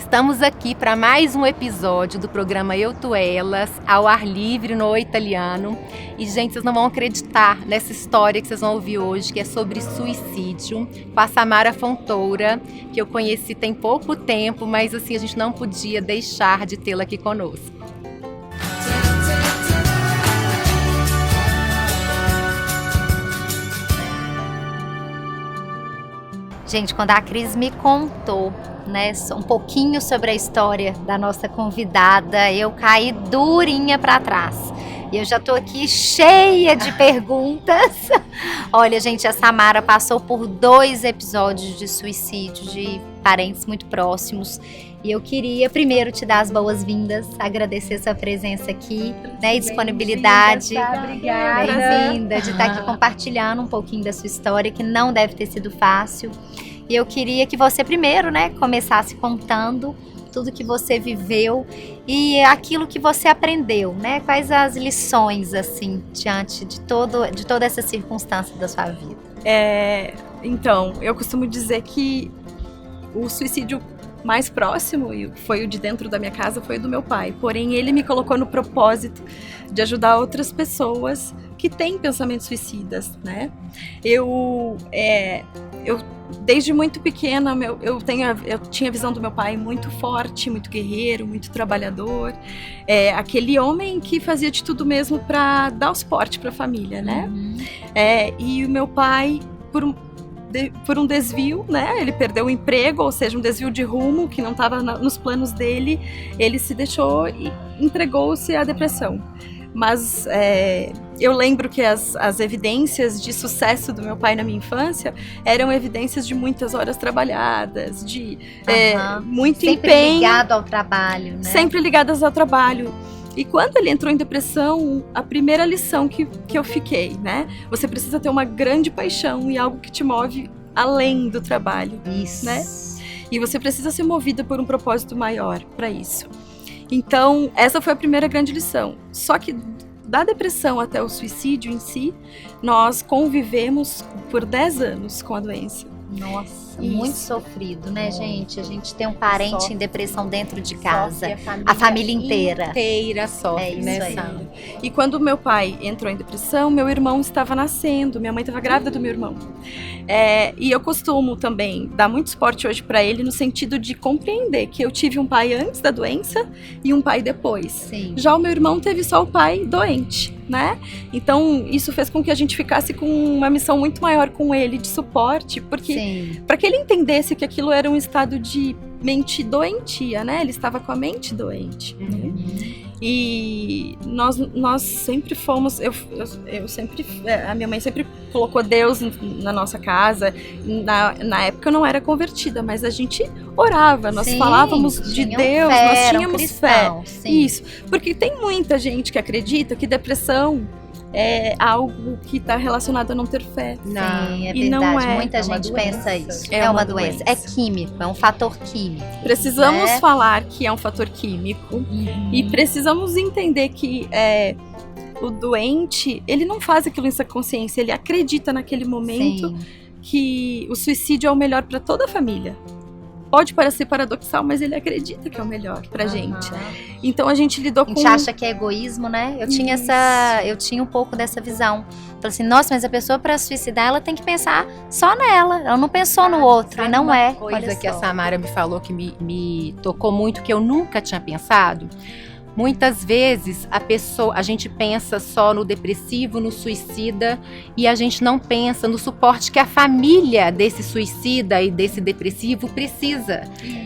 Estamos aqui para mais um episódio do programa Eu, Tu, Elas, ao ar livre no Italiano. E, gente, vocês não vão acreditar nessa história que vocês vão ouvir hoje, que é sobre suicídio, com a Samara Fontoura, que eu conheci tem pouco tempo, mas assim, a gente não podia deixar de tê-la aqui conosco. Gente, quando a Cris me contou, né, um pouquinho sobre a história da nossa convidada, eu caí durinha para trás. E eu já tô aqui cheia de perguntas. Olha, gente, a Samara passou por 2 episódios de suicídio de parentes muito próximos. E eu queria primeiro te dar as boas-vindas, agradecer sua presença aqui, né, e disponibilidade. Obrigada. Bem-vinda de estar aqui compartilhando um pouquinho da sua história, que não deve ter sido fácil. E eu queria que você primeiro, né, começasse contando tudo que você viveu e aquilo que você aprendeu, né? Quais as lições, assim, diante de toda essa circunstância da sua vida? Então, eu costumo dizer que o suicídio mais próximo, e foi o de dentro da minha casa, foi o do meu pai. Porém, ele me colocou no propósito de ajudar outras pessoas que têm pensamentos suicidas, né? Eu desde muito pequena, eu tinha a visão do meu pai muito forte, muito guerreiro, muito trabalhor. Aquele homem que fazia de tudo mesmo para dar o suporte para a família, né? Uhum. E o meu pai, por um desvio, né? Ele perdeu o emprego, ou seja, um desvio de rumo que não estava nos planos dele. Ele se deixou e entregou-se à depressão. Mas eu lembro que as evidências de sucesso do meu pai na minha infância eram evidências de muitas horas trabalhadas, de muito sempre empenho. Sempre ligado ao trabalho, né? Sempre ligadas ao trabalho. E quando ele entrou em depressão, a primeira lição que eu fiquei, né? Você precisa ter uma grande paixão e algo que te move além do trabalho. Isso. Né? E você precisa ser movida por um propósito maior para isso. Então, essa foi a primeira grande lição. Só que da depressão até o suicídio em si, nós convivemos por 10 anos com a doença. Nossa, Isso. muito sofrido, né, gente? A gente tem um parente em depressão dentro de casa. A família inteira. sofre, É isso né, aí. Sam? E quando meu pai entrou em depressão, meu irmão estava nascendo, minha mãe estava grávida do meu irmão. E eu costumo também dar muito suporte hoje para ele no sentido de compreender que eu tive um pai antes da doença e um pai depois. Sim. Já o meu irmão teve só o pai doente, né? Então isso fez com que a gente ficasse com uma missão muito maior com ele de suporte, porque para que ele entendesse que aquilo era um estado de mente doentia, né? Ele estava com a mente doente. Uhum. E nós sempre fomos, a minha mãe sempre colocou Deus na nossa casa. Na época eu não era convertida, mas a gente orava, nós falávamos de Deus, nós tínhamos fé. Sim. Isso, porque tem muita gente que acredita que depressão é algo que está relacionado a não ter fé. Sim, é E verdade. não é. Muita É uma gente doença. pensa isso. É É uma uma doença. É químico, é um fator químico. Precisamos né? falar que é um fator químico. E precisamos entender que o doente, ele não faz aquilo em sua consciência, ele acredita naquele momento Sim. que o suicídio é o melhor para toda a família. Pode parecer paradoxal, mas ele acredita que é o melhor pra gente. Então a gente lidou A gente com... acha que é egoísmo, né? Eu tinha um pouco dessa visão. Falei assim, nossa, mas a pessoa para suicidar, ela tem que pensar só nela. Ela não pensou no outro, e não é. Coisa Olha que a só. Samara me falou que me tocou muito, que eu nunca tinha pensado. Muitas vezes a gente pensa só no depressivo, no suicida, e a gente não pensa no suporte que a família desse suicida e desse depressivo precisa.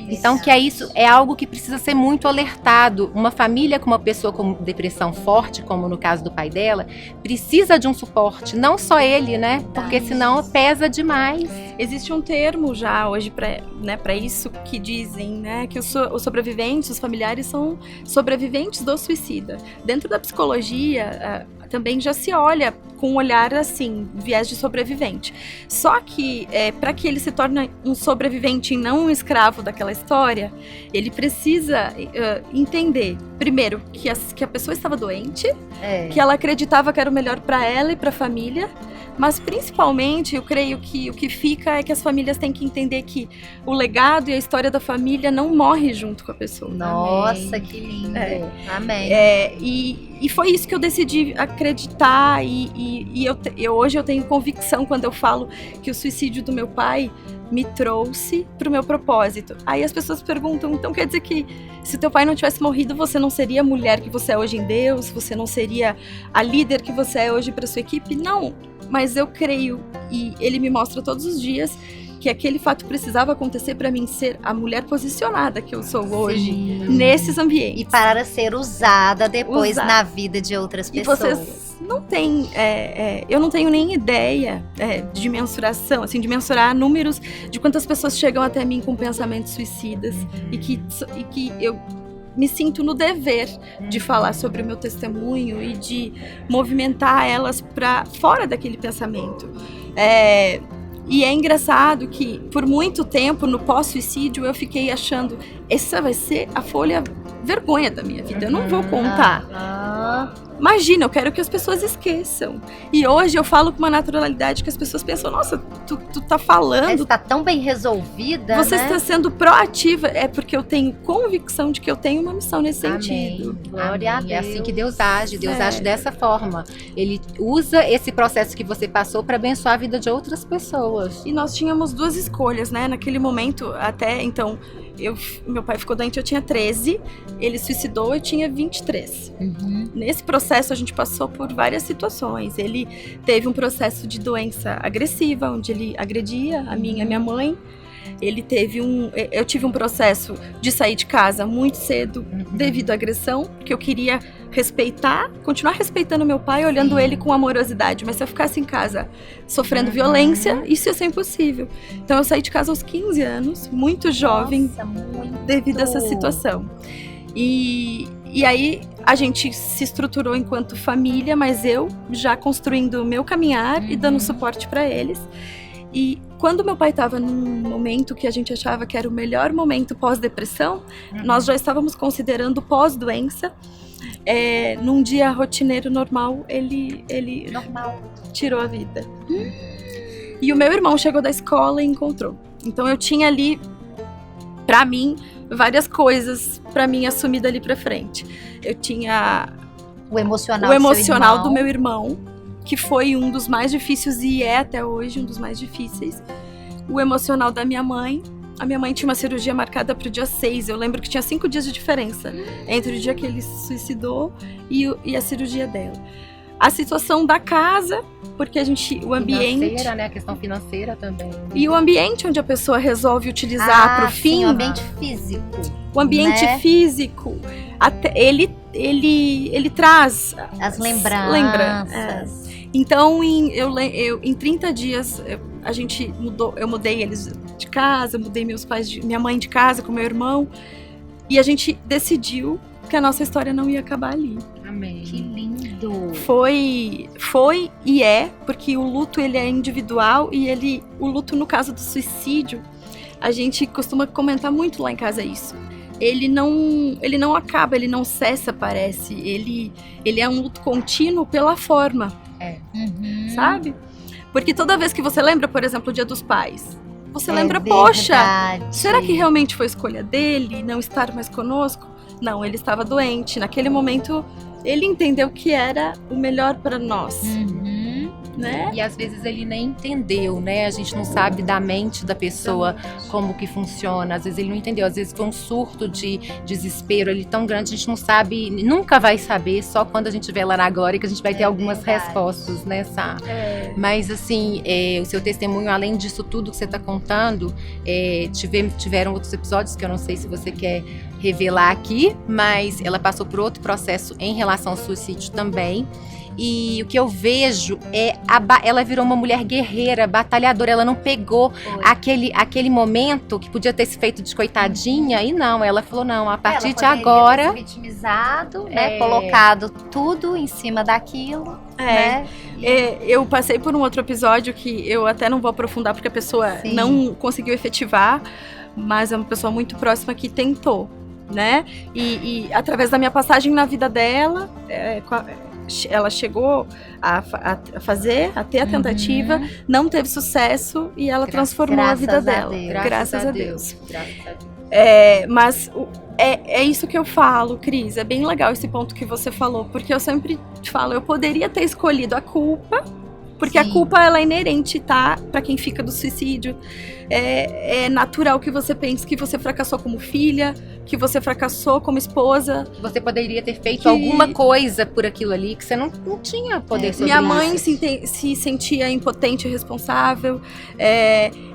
Então, que isso é algo que precisa ser muito alertado. Uma família com uma pessoa com depressão forte, como no caso do pai dela, precisa de um suporte, não só ele, né? Porque senão pesa demais. Existe um termo já hoje para isso que dizem, né, que os sobreviventes, os familiares são sobreviventes do suicida. Dentro da psicologia, também já se olha com um olhar assim, viés de sobrevivente. Só que, para que ele se torne um sobrevivente e não um escravo daquela história, ele precisa entender, primeiro, que a pessoa estava doente, que ela acreditava que era o melhor para ela e para a família, Mas principalmente eu creio que o que fica é que as famílias têm que entender que o legado e a história da família não morre junto com a pessoa. Nossa, Amém. que lindo. Amém. E foi isso que eu decidi acreditar e hoje eu tenho convicção quando eu falo que o suicídio do meu pai me trouxe para o meu propósito. Aí as pessoas perguntam, então quer dizer que se teu pai não tivesse morrido, você não seria a mulher que você é hoje em Deus? Você não seria a líder que você é hoje para sua equipe? Não, mas eu creio e ele me mostra todos os dias que aquele fato precisava acontecer para mim ser a mulher posicionada que eu sou hoje nesses ambientes. E para ser usada depois Usar. na vida de outras E pessoas. vocês não têm, eu não tenho nem ideia de mensuração, assim, de mensurar números de quantas pessoas chegam até mim com pensamentos suicidas e que eu me sinto no dever de falar sobre o meu testemunho e de movimentar elas para fora daquele pensamento. E é engraçado que, por muito tempo, no pós-suicídio, eu fiquei achando, essa vai ser a folha vergonha da minha vida, eu não vou contar. Imagina, eu quero que as pessoas esqueçam. E hoje eu falo com uma naturalidade que as pessoas pensam, nossa, tu tá falando. Você está tão bem resolvida, Você está sendo proativa. É porque eu tenho convicção de que eu tenho uma missão nesse sentido. Glória a Amém. É Deus. assim que Deus age dessa forma. Ele usa esse processo que você passou para abençoar a vida de outras pessoas. E nós tínhamos duas escolhas, né? Naquele momento, até então, meu pai ficou doente, eu tinha 13, ele suicidou, eu tinha 23. Nesse processo a gente passou por várias situações. Ele teve um processo de doença agressiva, onde ele agredia a mim e a minha mãe. Eu tive um processo de sair de casa muito cedo devido à agressão, porque eu queria continuar respeitando meu pai, olhando ele com amorosidade, mas se eu ficasse em casa sofrendo violência, isso ia ser impossível. Então eu saí de casa aos 15 anos, muito jovem, devido a essa situação. E aí a gente se estruturou enquanto família, mas eu já construindo o meu caminhar e dando suporte para eles. E quando meu pai estava num momento que a gente achava que era o melhor momento pós-depressão, nós já estávamos considerando pós-doença. Num dia rotineiro normal, ele tirou a vida. E o meu irmão chegou da escola e encontrou. Então eu tinha ali, pra mim, várias coisas pra mim assumir dali pra frente. Eu tinha o emocional do meu irmão, que foi um dos mais difíceis e é até hoje um dos mais difíceis. O emocional da minha mãe. A minha mãe tinha uma cirurgia marcada para o dia 6. Eu lembro que tinha 5 dias de diferença entre o dia que ele se suicidou e a cirurgia dela. A situação da casa, porque o ambiente... Financeira, né? A questão financeira também. E o ambiente onde a pessoa resolve utilizar para o fim. Sim, o ambiente físico. O ambiente físico, até ele traz... As lembranças. Então, em 30 dias, eu mudei eles de casa, mudei minha mãe de casa com meu irmão, e a gente decidiu que a nossa história não ia acabar ali. Amém. Que lindo! Foi e é, porque o luto ele é individual e o luto no caso do suicídio, a gente costuma comentar muito lá em casa isso. Ele não acaba, ele não cessa, parece. Ele é um luto contínuo pela forma. Sabe? Porque toda vez que você lembra, por exemplo, o Dia dos Pais, você lembra, poxa, será que realmente foi escolha dele não estar mais conosco? Não, ele estava doente. Naquele momento, ele entendeu que era o melhor para nós. Né? E às vezes ele nem entendeu, né? A gente não sabe da mente da pessoa como que funciona. Às vezes ele não entendeu, às vezes foi um surto de desespero ali tão grande, a gente não sabe, nunca vai saber, só quando a gente estiver lá na glória que a gente vai ter algumas respostas, né, Sá? Mas assim, o seu testemunho, além disso tudo que você está contando, tiveram outros episódios que eu não sei se você quer revelar aqui, mas ela passou por outro processo em relação ao suicídio também. E o que eu vejo ela virou uma mulher guerreira, batalhadora. Ela não pegou aquele momento que podia ter se feito de coitadinha. E não, ela falou, não, a partir de agora... Ela poderia ter se vitimizado, né, colocado tudo em cima daquilo. Né? Eu passei por um outro episódio que eu até não vou aprofundar porque a pessoa não conseguiu efetivar, mas é uma pessoa muito próxima que tentou, né? E através da minha passagem na vida dela... ela chegou a fazer, a ter a tentativa, não teve sucesso e ela transformou a vida dela. Graças a Deus. Mas é isso que eu falo, Cris, é bem legal esse ponto que você falou, porque eu sempre te falo, eu poderia ter escolhido a culpa, porque a culpa ela é inerente, tá? Pra quem fica do suicídio. É natural que você pense que você fracassou como filha, que você fracassou como esposa. Que você poderia ter feito alguma coisa por aquilo ali, que você não tinha poder sobre minha mãe se sentia impotente e irresponsável.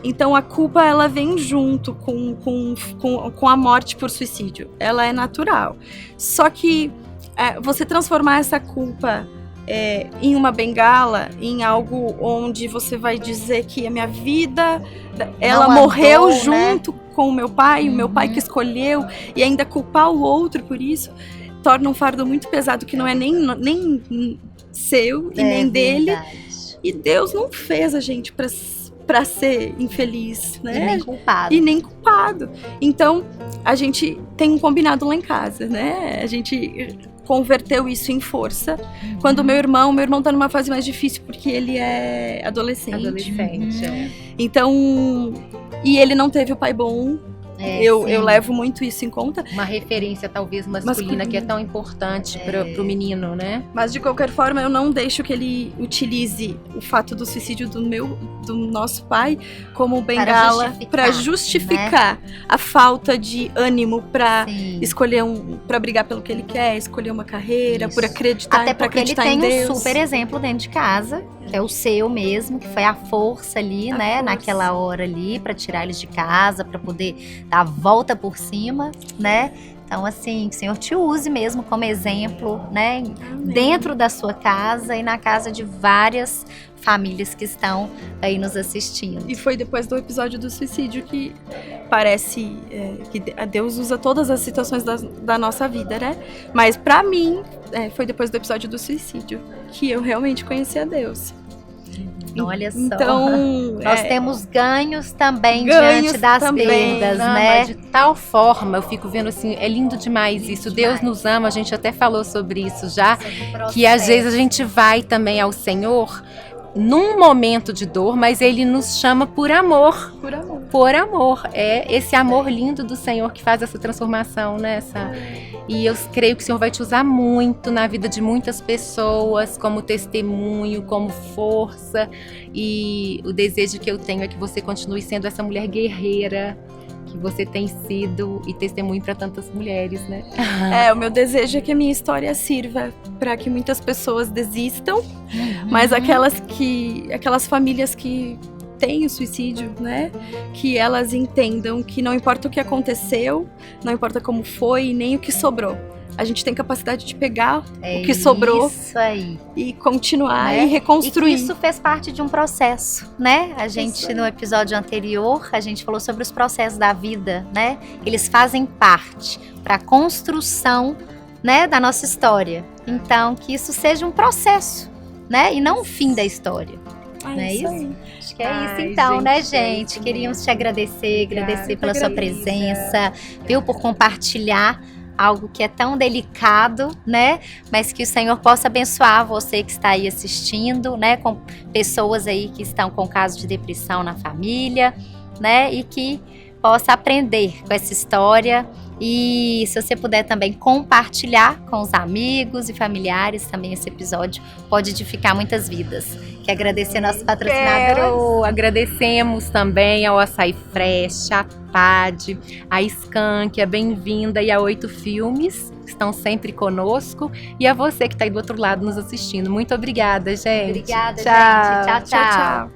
Então a culpa ela vem junto com a morte por suicídio. Ela é natural. Só que você transformar essa culpa em uma bengala, em algo onde você vai dizer que a minha vida, ela morreu junto com o meu pai que escolheu, e ainda culpar o outro por isso, torna um fardo muito pesado que não é nem seu e nem dele. E Deus não fez a gente pra ser infeliz, né? E nem culpado. Então, a gente tem um combinado lá em casa, né? A gente converteu isso em força. Quando o meu irmão tá numa fase mais difícil, porque ele é adolescente. Então, e ele não teve o pai bom. Eu levo muito isso em conta. Uma referência talvez masculina que é tão importante pro menino, né? Mas de qualquer forma eu não deixo que ele utilize o fato do suicídio do nosso pai como bengala para justificar a falta de ânimo para escolher para brigar pelo que ele quer, escolher uma carreira, por acreditar, até porque ele tem um super exemplo dentro de casa, que é o seu mesmo, que foi a força ali, naquela hora ali, para tirar eles de casa, para poder dar a volta por cima, né? Então, assim, que o Senhor te use mesmo como exemplo, né? Dentro da sua casa e na casa de várias famílias que estão aí nos assistindo. E foi depois do episódio do suicídio que parece que Deus usa todas as situações da nossa vida, né? Mas pra mim, foi depois do episódio do suicídio que eu realmente conheci a Deus. Olha só, então, nós temos ganhos também diante das perdas, né? De tal forma, eu fico vendo assim, é lindo demais isso. Deus nos ama, a gente até falou sobre isso já, que às vezes a gente vai também ao Senhor num momento de dor, mas Ele nos chama por amor. Por amor. É esse amor lindo do Senhor que faz essa transformação, né? E eu creio que o Senhor vai te usar muito na vida de muitas pessoas, como testemunho, como força. E o desejo que eu tenho é que você continue sendo essa mulher guerreira que você tem sido e testemunho para tantas mulheres, né? O meu desejo é que a minha história sirva para que muitas pessoas desistam, mas aquelas famílias que têm o suicídio, né? Que elas entendam que não importa o que aconteceu, não importa como foi, nem o que sobrou. A gente tem capacidade de pegar o que sobrou e continuar e reconstruir. E que isso fez parte de um processo, né? A gente, no episódio anterior, a gente falou sobre os processos da vida, né? Eles fazem parte para a construção, né, da nossa história. Então, que isso seja um processo, né? E não o fim da história. Não é isso? Acho que é isso então, gente, né, gente? Queríamos te agradecer pela sua presença, viu? Por compartilhar algo que é tão delicado, né? Mas que o Senhor possa abençoar você que está aí assistindo, né? Com pessoas aí que estão com caso de depressão na família, né? E que possa aprender com essa história. E se você puder também compartilhar com os amigos e familiares também esse episódio, pode edificar muitas vidas. Quero agradecer nosso patrocinador. Agradecemos também ao Açaí Fresh, a PAD, a Skank, a Bem-vinda e a 8 Filmes, que estão sempre conosco. E a você que está aí do outro lado nos assistindo. Muito obrigada, gente. Obrigada, gente. Tchau, tchau.